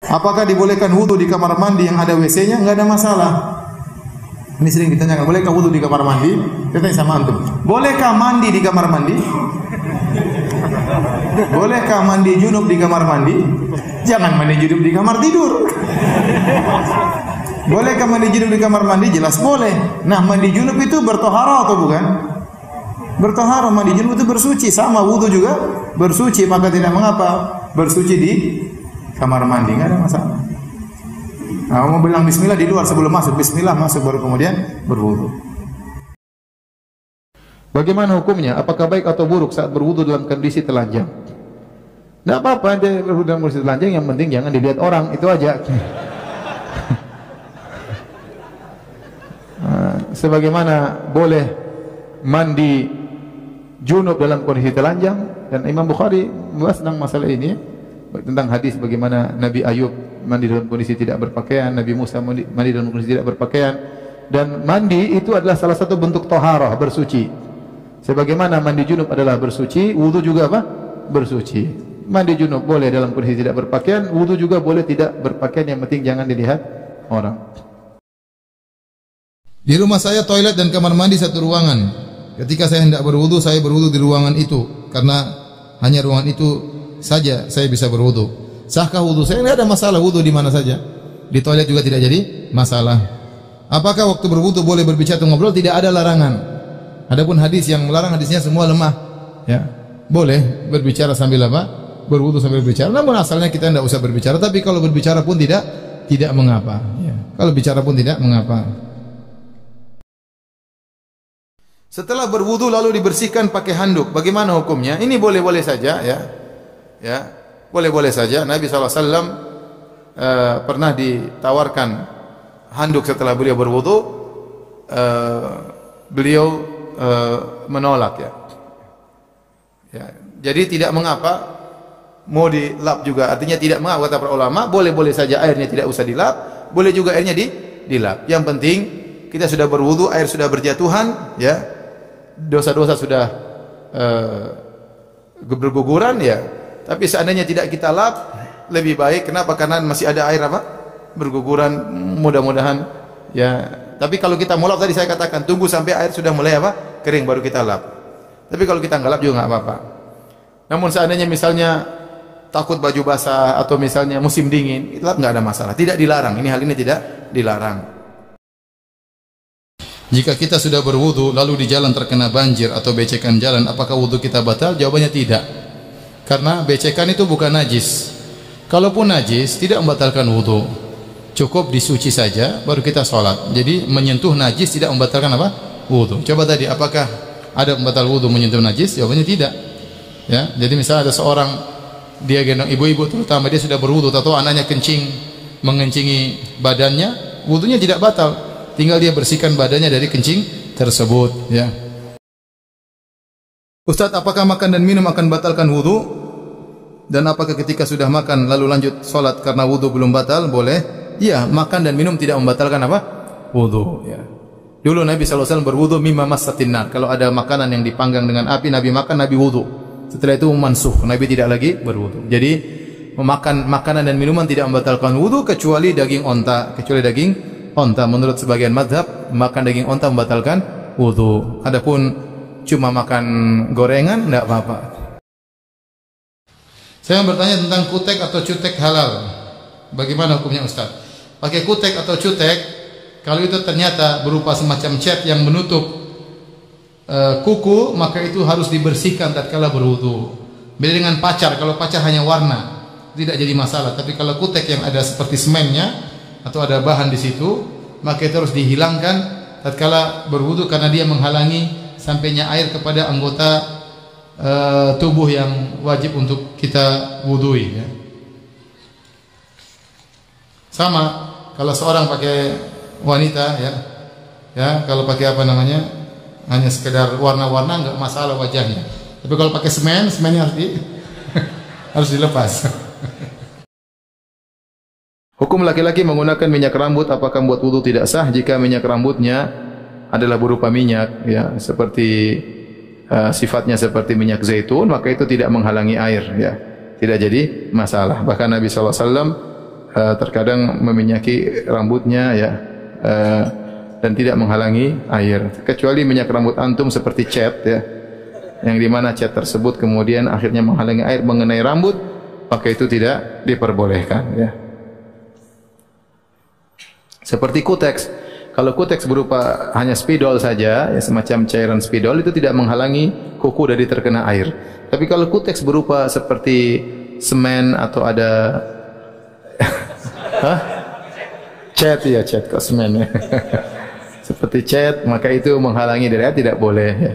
Apakah dibolehkan wudu di kamar mandi yang ada WC-nya? Enggak ada masalah. Ini sering ditanyakan, bolehkah wudu di kamar mandi? Kita tanya sama antum. Bolehkah mandi di kamar mandi? Bolehkah mandi junub di kamar mandi? Jangan mandi junub di kamar tidur. Bolehkah mandi junub di kamar mandi? Jelas boleh. Nah, mandi junub itu bertohara atau bukan? Bertohara, mandi junub itu bersuci. Sama wudu juga bersuci, maka tidak mengapa bersuci di kamar mandi, enggak ada masalah. Nah, mau bilang bismillah di luar sebelum masuk, bismillah masuk baru kemudian berwudu. Bagaimana hukumnya? Apakah baik atau buruk saat berwudu dalam kondisi telanjang? Tidak apa-apa, dia berwudu dalam kondisi telanjang, yang penting jangan dilihat orang, itu aja. Sebagaimana boleh mandi junub dalam kondisi telanjang, dan Imam Bukhari membahas tentang masalah ini, tentang hadis bagaimana Nabi Ayub mandi dalam kondisi tidak berpakaian, Nabi Musa mandi dalam kondisi tidak berpakaian, dan mandi itu adalah salah satu bentuk taharah, bersuci. Sebagaimana mandi junub adalah bersuci, wudu juga apa? Bersuci. Mandi junub boleh dalam kondisi tidak berpakaian, wudu juga boleh tidak berpakaian, yang penting jangan dilihat orang. Di rumah saya toilet dan kamar mandi satu ruangan. Ketika saya hendak berwudu, saya berwudu di ruangan itu karena hanya ruangan itu saja saya bisa berwudu. Sahkah wudu saya? Tidak ada masalah, wudu di mana saja. Di toilet juga tidak jadi masalah. Apakah waktu berwudu boleh berbicara atau ngobrol? Tidak ada larangan. Adapun hadis yang melarang, hadisnya semua lemah. Ya, boleh berbicara sambil apa? Berwudu sambil berbicara. Namun asalnya kita tidak usah berbicara. Tapi kalau berbicara pun tidak mengapa. Ya. Kalau bicara pun tidak mengapa. Setelah berwudu lalu dibersihkan pakai handuk, bagaimana hukumnya? Ini boleh-boleh saja, ya. Ya, boleh-boleh saja. Nabi SAW pernah ditawarkan handuk setelah beliau berwudu, beliau menolak, ya. Ya, jadi tidak mengapa mau dilap juga. Artinya tidak mengapa, kata para ulama, boleh-boleh saja airnya tidak usah dilap, boleh juga airnya dilap. Yang penting kita sudah berwudu, air sudah berjatuhan, ya. Dosa-dosa sudah berguguran, ya. Tapi seandainya tidak kita lap, lebih baik. Kenapa? Karena masih ada air apa? Berguguran, mudah-mudahan, ya. Tapi kalau kita mau lap, tadi saya katakan tunggu sampai air sudah mulai apa? Kering baru kita lap. Tapi kalau kita nggak lap juga nggak apa-apa. Namun seandainya misalnya takut baju basah atau misalnya musim dingin, lap nggak ada masalah. Tidak dilarang. Hal ini tidak dilarang. Jika kita sudah berwudu lalu di jalan terkena banjir atau becekan jalan, apakah wudu kita batal? Jawabannya tidak. Karena becekan itu bukan najis. Kalaupun najis tidak membatalkan wudu. Cukup disuci saja baru kita sholat. Jadi menyentuh najis tidak membatalkan apa? Wudu. Coba tadi apakah ada pembatal wudu menyentuh najis? Jawabannya tidak. Ya, jadi misalnya ada seorang dia gendong ibu-ibu, terutama dia sudah berwudu atau anaknya kencing mengencingi badannya, wudunya tidak batal. Tinggal dia bersihkan badannya dari kencing tersebut, ya. Ustaz, apakah makan dan minum akan batalkan wudu? Dan apakah ketika sudah makan lalu lanjut sholat karena wudu belum batal? Boleh. Iya, makan dan minum tidak membatalkan apa? Wudu, ya. Dulu Nabi SAW berwudu mimma massatin nar. Kalau ada makanan yang dipanggang dengan api, Nabi makan, Nabi wudu. Setelah itu mansuh, Nabi tidak lagi berwudu. Jadi memakan makanan dan minuman tidak membatalkan wudu kecuali daging onta, onta. Menurut sebagian mazhab, makan daging onta membatalkan wudu. Adapun cuma makan gorengan tidak apa-apa. Saya bertanya tentang kutek atau cutek halal. Bagaimana hukumnya Ustaz? Pakai kutek atau cutek, kalau itu ternyata berupa semacam cat yang menutup kuku, maka itu harus dibersihkan tatkala berwudu. Beda dengan pacar. Kalau pacar hanya warna, tidak jadi masalah. Tapi kalau kutek yang ada seperti semennya atau ada bahan di situ, maka itu harus dihilangkan tatkala berwudu karena dia menghalangi sampainya air kepada anggota tubuh yang wajib untuk kita wudui, ya. Sama kalau seorang pakai wanita, ya kalau pakai apa namanya, hanya sekedar warna-warna enggak masalah wajahnya. Tapi kalau pakai semennya harus dilepas. Hukum laki-laki menggunakan minyak rambut, apakah membuat wudu tidak sah jika minyak rambutnya adalah berupa minyak, ya, seperti sifatnya seperti minyak zaitun, maka itu tidak menghalangi air, ya, tidak jadi masalah. Bahkan Nabi SAW terkadang meminyaki rambutnya ya, dan tidak menghalangi air. Kecuali minyak rambut antum seperti cat ya, yang dimana cat tersebut kemudian akhirnya menghalangi air mengenai rambut, maka itu tidak diperbolehkan ya. Seperti kuteks. Kalau kuteks berupa hanya spidol saja, ya semacam cairan spidol, itu tidak menghalangi kuku dari terkena air. Tapi kalau kuteks berupa seperti semen atau ada cat ya, cat kok semen ya. Seperti cat, maka itu menghalangi dari air, tidak boleh ya.